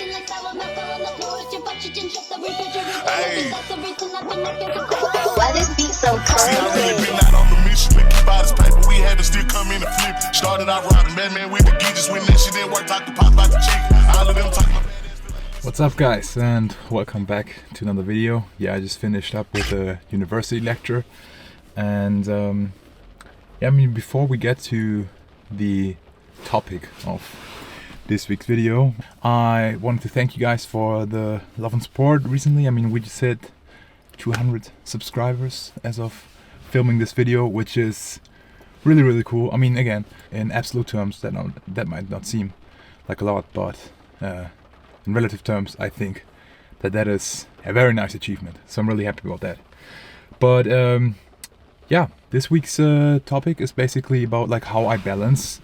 Hey. Why this beat so cold? See, I really been out on the mission to keep out his paper. We had to still come in and flip. Started out riding Batman with the geekers. When that shit didn't work, talk to pop about the chick. All of them talking about What's up guys, and welcome back to another video. Yeah, I just finished up with a university lecture, and yeah, I mean, before we get to the topic of this week's video, I wanted to thank you guys for the love and support recently. I mean, we just hit 200 subscribers as of filming this video, which is really cool. I mean, again, in absolute terms, that might not seem like a lot, but in relative terms, I think that is a very nice achievement. So I'm really happy about that. But yeah, this week's topic is basically about like how I balance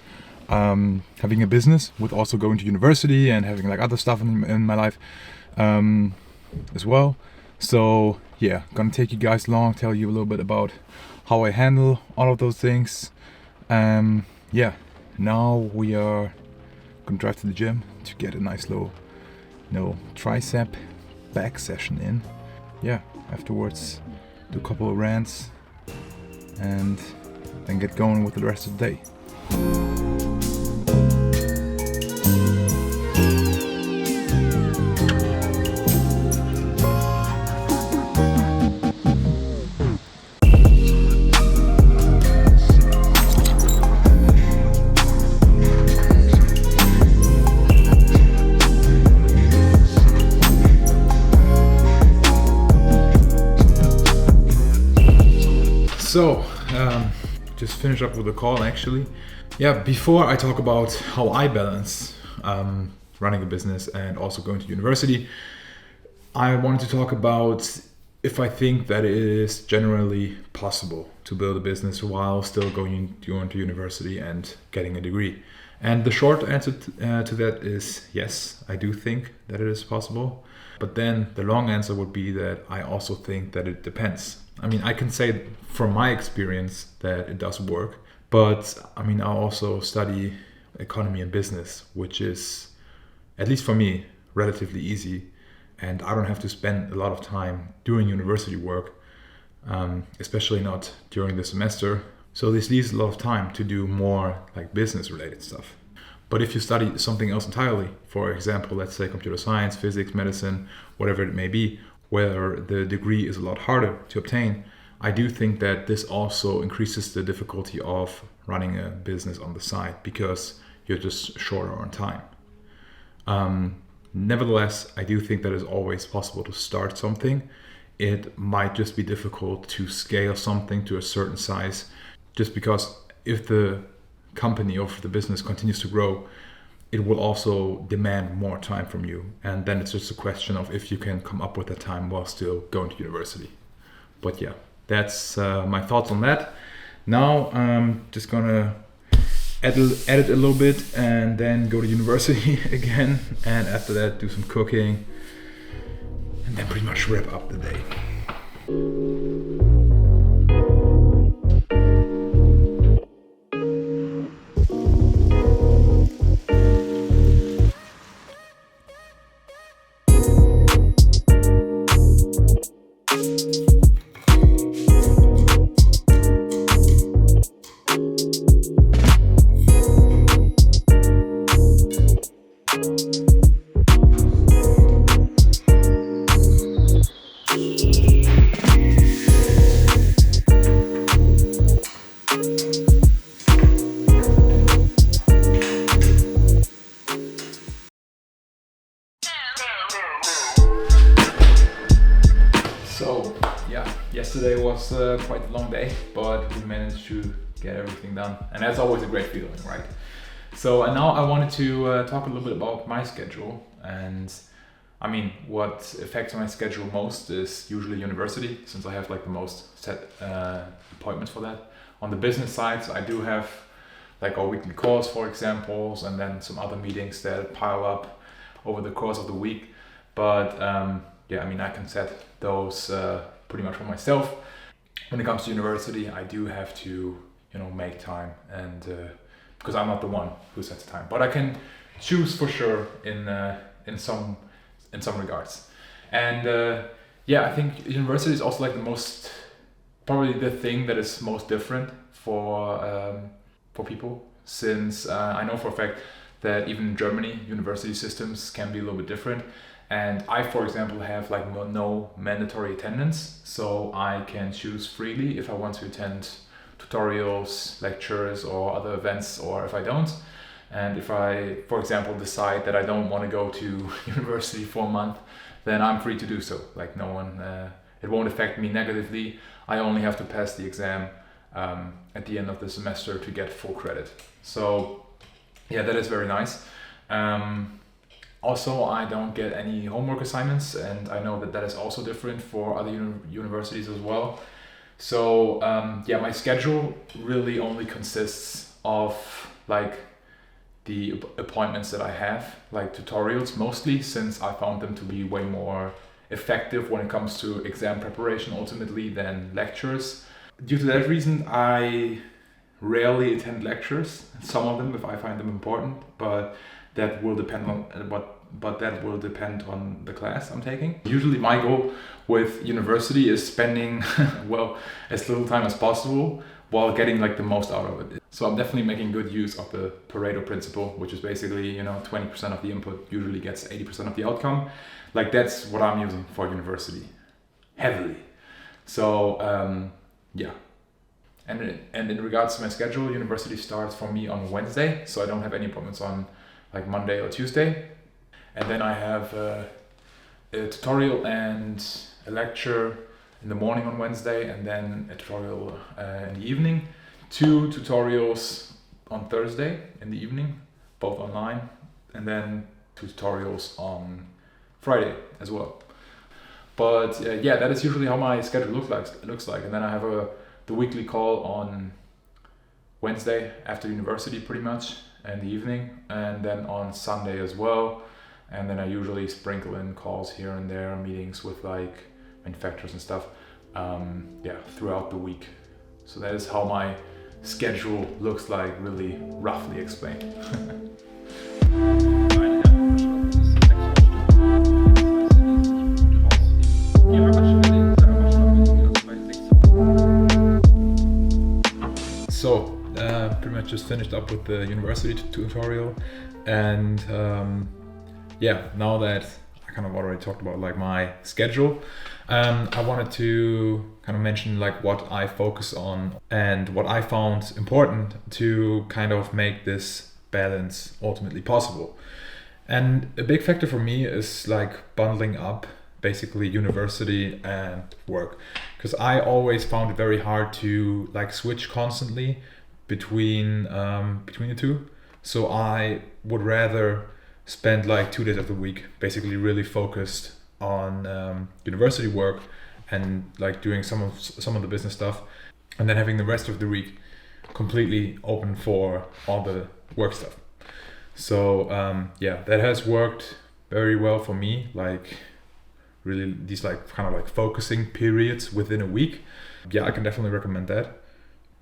having a business with also going to university and having like other stuff in my life as well. So yeah, gonna take you guys along, tell you a little bit about how I handle all of those things. Yeah, now we are gonna drive to the gym to get a nice little tricep back session in. Yeah, afterwards do a couple of rants and then get going with the rest of the day. So, just finish up with a call actually. Yeah, before I talk about how I balance running a business and also going to university, I wanted to talk about if I think that it is generally possible to build a business while still going to university and getting a degree. And the short answer to that is yes, I do think that it is possible. But then the long answer would be that I also think that it depends. I mean, I can say from my experience that it does work, but I mean, I also study economy and business, which is, at least for me, relatively easy. And I don't have to spend a lot of time doing university work, especially not during the semester. So this leaves a lot of time to do more like business related stuff. But if you study something else entirely, for example, let's say computer science, physics, medicine, whatever it may be, where the degree is a lot harder to obtain, I do think that this also increases the difficulty of running a business on the side because you're just shorter on time. Nevertheless, I do think that it's always possible to start something. It might just be difficult to scale something to a certain size, just because if the company or if the business continues to grow, it will also demand more time from you. And then it's just a question of if you can come up with the time while still going to university. But yeah, that's my thoughts on that. Now I'm just gonna edit a little bit and then go to university again. And after that, do some cooking and then pretty much wrap up the day. So yeah, yesterday was quite a long day, but we managed to get everything done, and that's always a great feeling, right? So and now I wanted to talk a little bit about my schedule, and I mean what affects my schedule most is usually university, since I have like the most set appointments for that. On the business side, I do have like our weekly calls, for examples, and then some other meetings that pile up over the course of the week. But yeah, I mean, I can set those pretty much for myself. When it comes to university, I do have to, make time, and because I'm not the one who sets the time, but I can choose for sure in in some regards. And yeah, I think university is also like the most, probably the thing that is most different for people, since I know for a fact that even in Germany, university systems can be a little bit different. And I, for example, have like no mandatory attendance, so I can choose freely if I want to attend tutorials, lectures, or other events, or if I don't. And if I, for example, decide that I don't want to go to university for a month, then I'm free to do so. Like no one, it won't affect me negatively. I only have to pass the exam at the end of the semester to get full credit. So yeah, that is very nice. Also, I don't get any homework assignments, and I know that that is also different for other universities as well. So yeah, my schedule really only consists of like the appointments that I have, like tutorials mostly, since I found them to be way more effective when it comes to exam preparation ultimately than lectures. Due to that reason, I rarely attend lectures, some of them if I find them important, but that will depend on the class I'm taking. Usually my goal with university is spending well, as little time as possible while getting like the most out of it. So I'm definitely making good use of the Pareto principle, which is basically, 20% of the input usually gets 80% of the outcome. Like that's what I'm using for university, heavily. So yeah. And in regards to my schedule, university starts for me on Wednesday, so I don't have any appointments on like Monday or Tuesday. And then I have a tutorial and a lecture in the morning on Wednesday, and then a tutorial in the evening. 2 tutorials on Thursday in the evening, both online, and then 2 tutorials on Friday as well. But yeah, that is usually how my schedule looks like. And then I have the weekly call on Wednesday after university pretty much in the evening, and then on Sunday as well. And then I usually sprinkle in calls here and there, meetings with like manufacturers and stuff, yeah, throughout the week. So that is how my schedule looks like, really roughly explained. So pretty much just finished up with the university tutorial, and yeah, now that I kind of already talked about like my schedule, I wanted to kind of mention like what I focus on and what I found important to kind of make this balance ultimately possible. And a big factor for me is like bundling up basically university and work, because I always found it very hard to like switch constantly between the two. So I would rather spend like 2 days of the week basically really focused on university work and like doing some of the business stuff, and then having the rest of the week completely open for all the work stuff. So yeah, that has worked very well for me, like really these like kind of like focusing periods within a week. Yeah, I can definitely recommend that.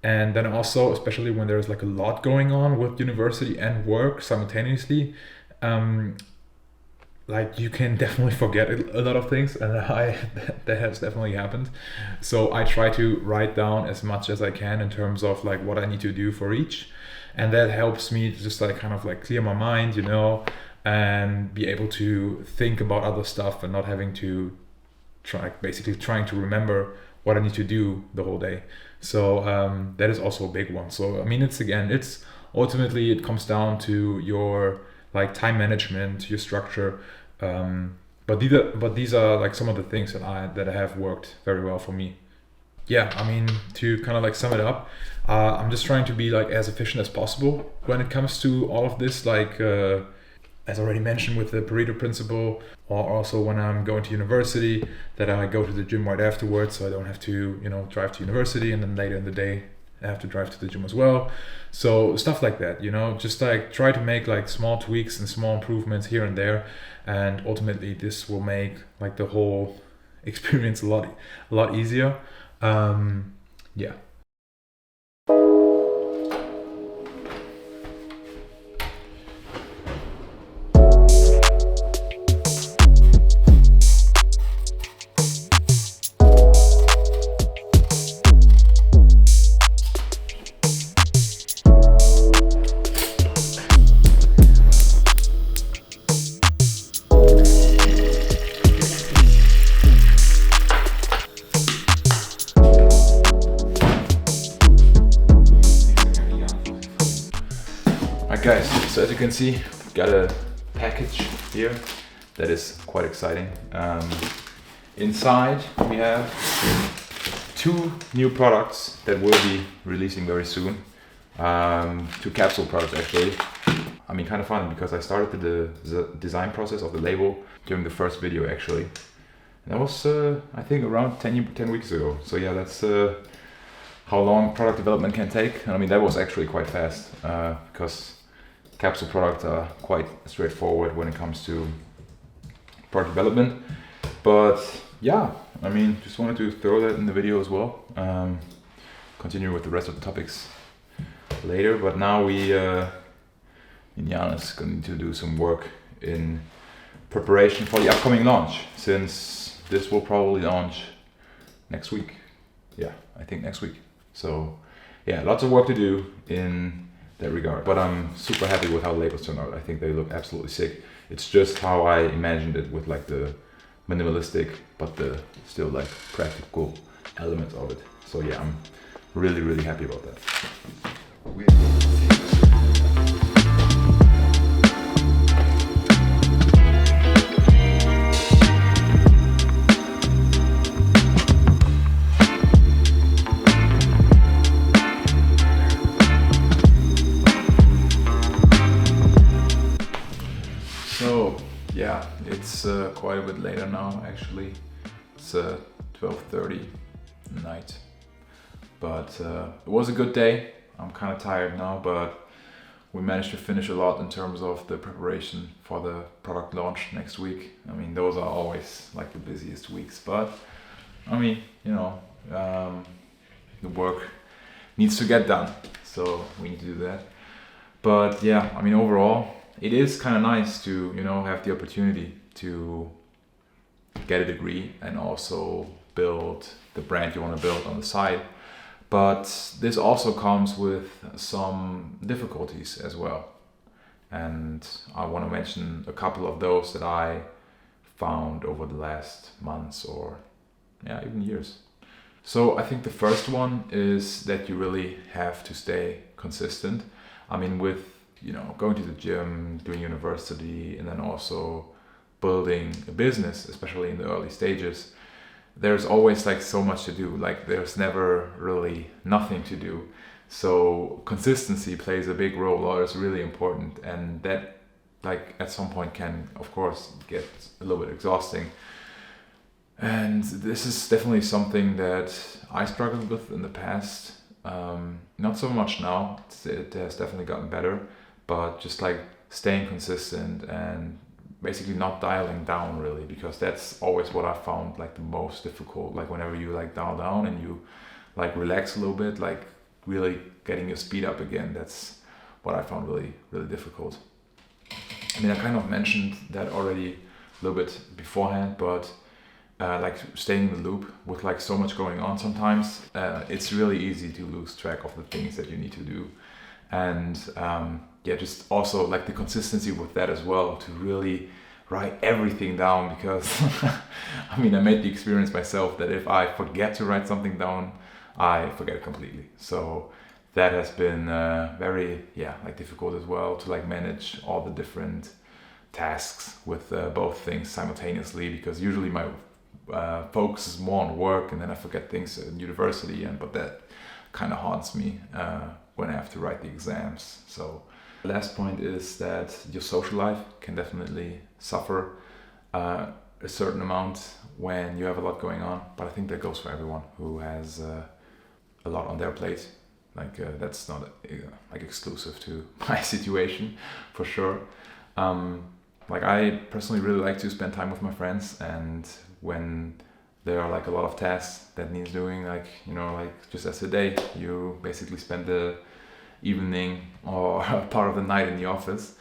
And then also, especially when there's like a lot going on with university and work simultaneously, like you can definitely forget a lot of things, and that has definitely happened. So I try to write down as much as I can in terms of like what I need to do for each, and that helps me to just like kind of like clear my mind, and be able to think about other stuff and not having to trying to remember what I need to do the whole day. So that is also a big one. So I mean, it's ultimately it comes down to your like time management, your structure. But these are like some of the things that I have worked very well for me. Yeah, I mean, to kind of like sum it up, I'm just trying to be like as efficient as possible when it comes to all of this, like as already mentioned with the Pareto principle, or also when I'm going to university, that I go to the gym right afterwards, so I don't have to drive to university, and then later in the day I have to drive to the gym as well. So stuff like that, just like try to make like small tweaks and small improvements here and there, and ultimately this will make like the whole experience a lot easier. Yeah. Alright guys, so as you can see, got a package here that is quite exciting. Inside we have 2 new products that we'll be releasing very soon. 2 capsule products actually. I mean, kind of fun because I started the design process of the label during the first video actually. And that was, I think, around 10 weeks ago. So yeah, that's how long product development can take. And I mean, that was actually quite fast because capsule products are quite straightforward when it comes to product development. But yeah, I mean, just wanted to throw that in the video as well. Continue with the rest of the topics later. But now we, Jan is going to do some work in preparation for the upcoming launch, since this will probably launch next week. Yeah, I think next week. So yeah, lots of work to do in that regard. But I'm super happy with how the labels turn out. I think they look absolutely sick. It's just how I imagined it, with like the minimalistic but the still like practical elements of it. So yeah, I'm really happy about that. So yeah, it's quite a bit later now actually. It's 12:30 night, but it was a good day. I'm kind of tired now, but we managed to finish a lot in terms of the preparation for the product launch next week. I mean, those are always like the busiest weeks, but I mean, you know, the work needs to get done, so we need to do that. But yeah, I mean, overall, it is kind of nice to, you know, have the opportunity to get a degree and also build the brand you want to build on the side. But this also comes with some difficulties as well. And I want to mention a couple of those that I found over the last months, or yeah, even years. So I think the first one is that you really have to stay consistent. I mean, with, you know, going to the gym, doing university, and then also building a business, especially in the early stages, there's always like so much to do. Like there's never really nothing to do. So consistency plays a big role, or is really important, and that like at some point can of course get a little bit exhausting. And this is definitely something that I struggled with in the past. Not so much now, it has definitely gotten better, but just like staying consistent and basically not dialing down really, because that's always what I found like the most difficult. Like whenever you like dial down and you like relax a little bit, like really getting your speed up again, that's what I found really difficult. I mean, I kind of mentioned that already a little bit beforehand, but like staying in the loop with like so much going on sometimes, it's really easy to lose track of the things that you need to do. And yeah, just also like the consistency with that as well, to really write everything down, because I mean, I made the experience myself that if I forget to write something down, I forget it completely. So that has been very, yeah, like difficult as well, to like manage all the different tasks with both things simultaneously, because usually my focus is more on work, and then I forget things in university, but that kind of haunts me when I have to write the exams. So the last point is that your social life can definitely suffer a certain amount when you have a lot going on, but I think that goes for everyone who has a lot on their plate. Like that's not like exclusive to my situation, for sure. Like I personally really like to spend time with my friends, and when there are like a lot of tasks that needs doing, like, you know, like just as a day, you basically spend the evening or part of the night in the office.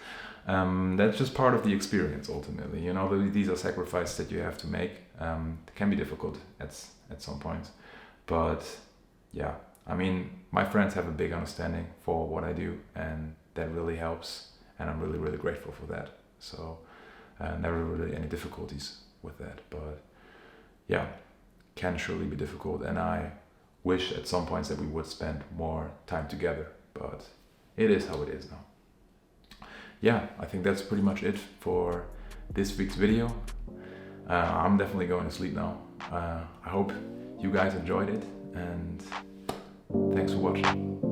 That's just part of the experience ultimately. You know, these are sacrifices that you have to make. It can be difficult at some point, but yeah, I mean, my friends have a big understanding for what I do, and that really helps, and I'm really grateful for that. So never really any difficulties with that, but yeah, can surely be difficult, and I wish at some points that we would spend more time together, but it is how it is now. yeah, I think that's pretty much it for this week's video. I'm definitely going to sleep now. I hope you guys enjoyed it, and thanks for watching.